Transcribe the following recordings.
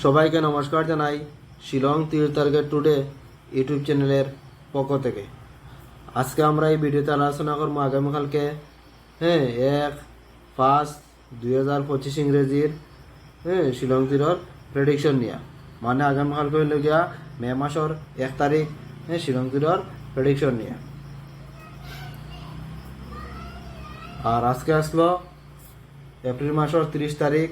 সবাইকে নমস্কার জানাই শিলং তীর টার্গেট টুডে ইউটিউব চ্যানেলের পক্ষ থেকে। আজকে আমরা এই ভিডিওতে আলোচনা করবো আগামীকালকে 1/5/2025 ইংরেজির শিলং তীরের প্রেডিকশন নিয়ে, মানে আগামীকালকে হইল গিয়া মে মাসের 1 তারিখ শিলং তীরের প্রেডিকশন নিয়ে। আর আজকে আসলো এপ্রিল মাসের 30 তারিখ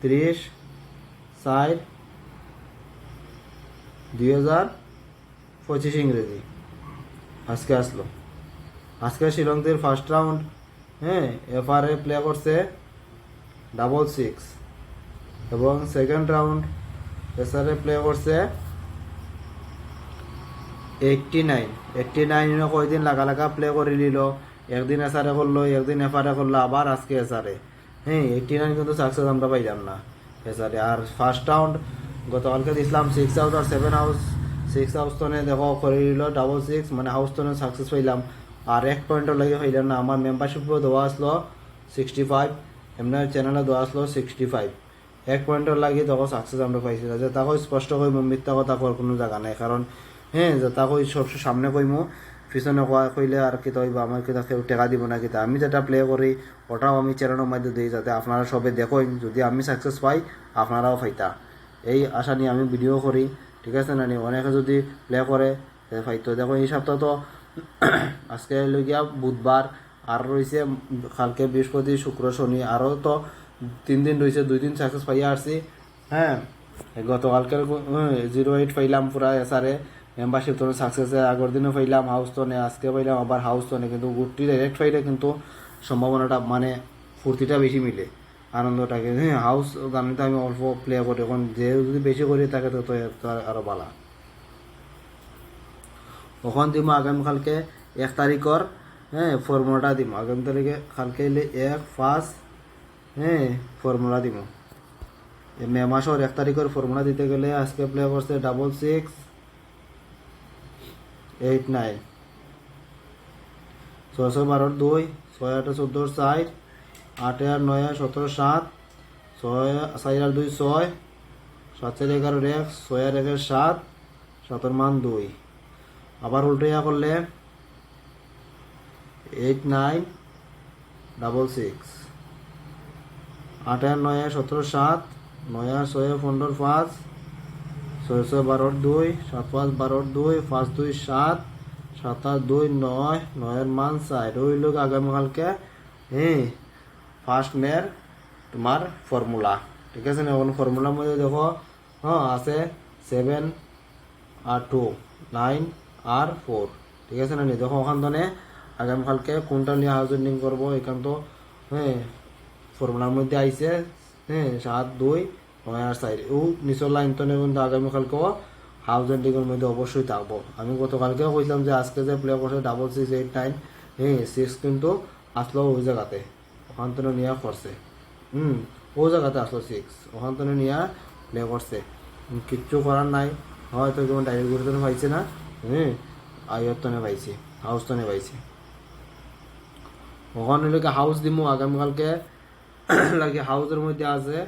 30/4/2025 ইংরেজি আজকে আসলো। আজকে শিলংদের ফার্স্ট রাউন্ড এফআরএ প্লে করছে 66 এবং সেকেন্ড রাউন্ড এসআরএ প্লে করছে 89 কয়দিন লাগা প্লে করে নিল। একদিন এসআরএ করলো, একদিন এফআরএ করলো, আবার আজকে এসআরএ। 89 কিন্তু সাকসেস আমরা পাইলাম না এসআরএ। আর ফার্স্ট রাউন্ড গতকালকে দিছিলাম 6 হাউস আর 7 হাউস। 6 হাউস তনে দেখো করে নিল 66, মানে হাউস তনে সাকসেস পাইলাম। আর 1 পয়েন্টও লাগে হইলাম না। আমার মেম্বারশিপও দেওয়া আসলো 65, এমনি চ্যানেলে দেওয়া আসলো 65। 1 পয়েন্টও লাগে দেখো সাকসেস আমরা পাইছি। যে তাকে স্পষ্ট কইম, মিথ্যা কথা কর কোনো জায়গা নাই। কারণ যে তাকে সবসময় সামনে কইমু, পিছনে কইলে আর কি তৈব আমার কি কেউ টেকা দিব না কিতা। আমি যেটা প্লে করি ওটাও আমি চ্যানেলের মধ্যে দিই, যাতে আপনারা সবে দেখেন। যদি আমি সাকসেস পাই আপনারাও পাইতা, এই আশা নিয়ে আমি ভিডিও করি। ঠিক আছে না? অনেকে যদি প্লে করে পাইতো। দেখো এই সপ্তাহ তো আজকে লগিয়া বুধবার, আর রয়েছে কালকে বৃহস্পতি শুক্র শনি, আরও তো 3 দিন রয়েছে। 2 দিন সাকসেস পাইয়া আসছি। গতকালকের 08 পাইলাম পুরা এসারে মেম্বারশিপ তো সাকসেস। আগের দিনও পাইলাম হাউস তো নেই, আজকে পাইলাম আবার হাউস তো নেই। কিন্তু গুডটি ডাইরেক্ট পাইলে কিন্তু সম্ভাবনাটা মানে ফুর্তিটা বেশি মিলে, আনন্দটাকে। হাউস জানিতে আমি অল্প প্লে করি, এখন যে যদি বেশি করি তাকে তো আরো ভালো। ওখান দিব আগামীকালকে 1 তারিখের ফর্মুলাটা দিব। আগামী তারিখে কালকে 1/5 ফর্মুলা দিব। মে মাসের 1 তারিখের ফর্মুলা দিতে গেলে আজকে প্লে করছে 6689 612 2 6 8 14 4 8 আর 9 17 7 6 4 আর 2 6 7 11 1 6 আর 1 7 7 মান 2। আবার উল্টাইয়া করলে 8966 8 আর 9 17 7 9 আর 6 15 5 6 6 12 2 7 5 12 2 5 2 7 7 আর 2 9 9 এর মান 4। ওই লোক আগামীকালকে ফার্স্ট মের তোমার ফর্মুলা। ঠিক আছে না? এখন ফর্মুলার মধ্যে দেখো আছে 7 আর 2 9 আর 4। ঠিক আছে না? দেখো ওখান থেকে আগামীকালকে কোনটা নিয়ে হাউজিং করবো এখান তো ফর্মুলার মধ্যে আইছে 7 2 9 আর 4। ও নিচের লাইন তো কিন্তু আগামীকালকেও হাউস এন্ডিংয়ের মধ্যে অবশ্যই থাকবো। আমি গতকালকেও কইলাম যে আজকে যে প্লে করছে 6689 6 কিন্তু আসলো ওই জায়গাতে, ওখান থেকে নিয়ে করছে। ওই জায়গাতে আসলো 6, ওখান থেকে নিয়ে প্লে করছে। কিচ্ছু করার নাই, হয়তো যেমন ডাইরেক্ট গুরুত্ব পাইছে না, আয়তনে পাইছি, হাউস তনে পাইছি। ওখানে লোকে হাউস দিমু আগামীকালকে লাগে। হাউসের মধ্যে আছে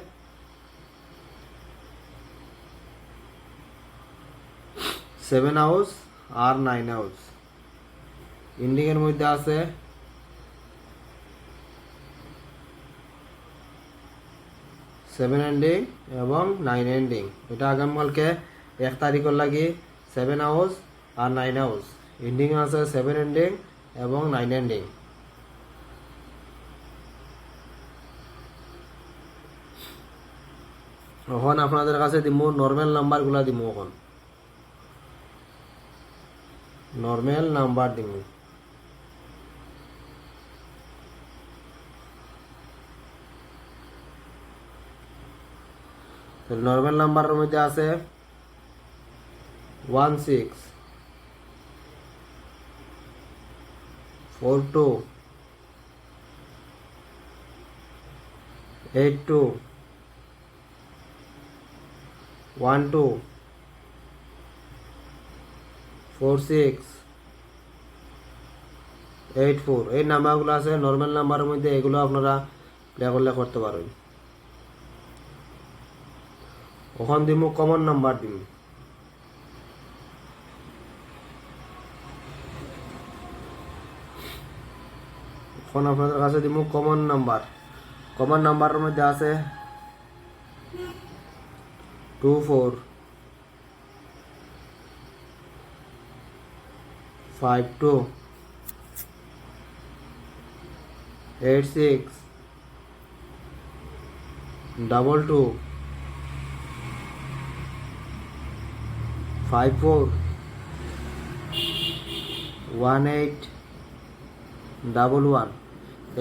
7 হাউস আর 9 হাউস। এন্ডিং এর মধ্যে আছে 7 এন্ডিং এবং 9 এন্ডিং। এটা আগামীকালকে 1 তারিখের লাগে 7 হাউস আর 9 হাউস। এন্ডিং আছে 7 এন্ডিং এবং 9 এন্ডিং। এখন আপনাদের কাছে দিমু নর্মাল নাম্বারগুলা দিমু। এখন নর্মাল নাম্বার দিমু। নর্মাল নাম্বারের মধ্যে আছে 16 42 82 12 46 84। এই নাম্বারগুলো আছে নর্মাল নাম্বারের মধ্যে, এগুলো আপনারা প্লে করলে করতে পারবেন। ওখান দিমু কমন নাম্বার দিমু। এখন আপনাদের কাছে দিমু কমন নাম্বার। কমন নাম্বারের মধ্যে আছে 24 52 86 22 54 18 11।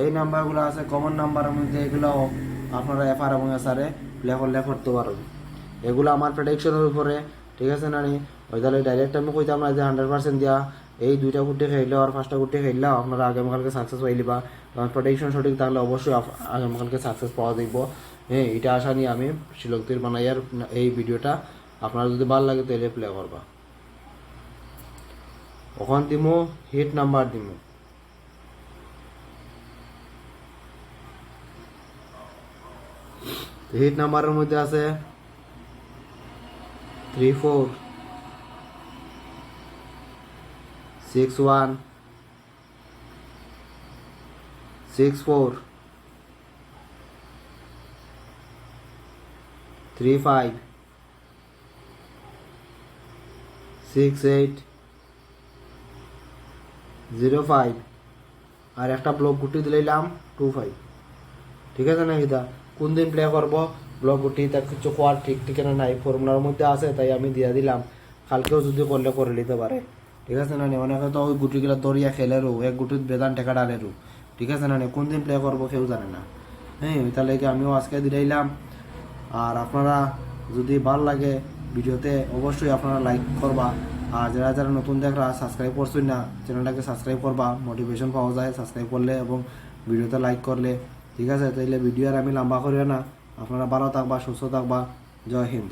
এই নাম্বারগুলো আছে কমন নাম্বারের মধ্যে, এগুলো আপনারা এফআর এবং এসআরে প্লে করলে করতে পারবেন। এগুলো আমার প্রেডিকশনের উপরে, ঠিক আছে না নি? ওই তাহলে ডাইরেক্ট আমি কইতাম না যে 100% দিয়া এই 2টা গুটি খেললে আর 5টা গুটি খেললে আপনারা আগামীকালকে সাকসেস পাইলিবা। কারণ প্রেডিকশন সঠিক থাকলে অবশ্যই আগামীকালকে সাকসেস পাওয়া যাইব। হ্যাঁ, এটা আশা নিয়ে আমি শিলক্তির বানাইয়ার এই ভিডিওটা আপনারা যদি ভালো লাগে তাহলে প্লে করবা। ওখান দিমু হিট নাম্বার দিমু। হিট নাম্বারের মধ্যে আছে 34 61 64 35 68 05 আর একটা ব্লক গুটি দিলাম 25। ঠিক আছে না? এটা কোন দিন প্লে করবো ব্লক গুটি তার কিছু কোয়ার ঠিক ঠিকানা নাই, ফর্মুলার মধ্যে আছে তাই আমি দিয়ে দিলাম। কালকেও যদি করলে করে নিতে পারে। ঠিক আছে না? অনেকে তো ওই গুটিগুলো দরিয়া খেলেরও এক গুটির বেদান টেকা ডালেরও। ঠিক আছে না? কোন দিন প্লে করবো কেউ জানে না। হ্যাঁ, তাহলে কি আমিও আজকে দিলাম। আর আপনারা যদি ভালো লাগে ভিডিওতে অবশ্যই আপনারা লাইক করবা। আর যারা যারা নতুন দেখরা সাবস্ক্রাইব করছেন না, চ্যানেলটাকে সাবস্ক্রাইব করবা, মোটিভেশন পাওয়া যায় সাবস্ক্রাইব করলে এবং ভিডিওতে লাইক করলে। ঠিক আছে? তাইলে ভিডিও আর আমি লম্বা করিও না। আপনারা ভালো থাকবা, সুস্থ থাকবা। জয় হিন্দ।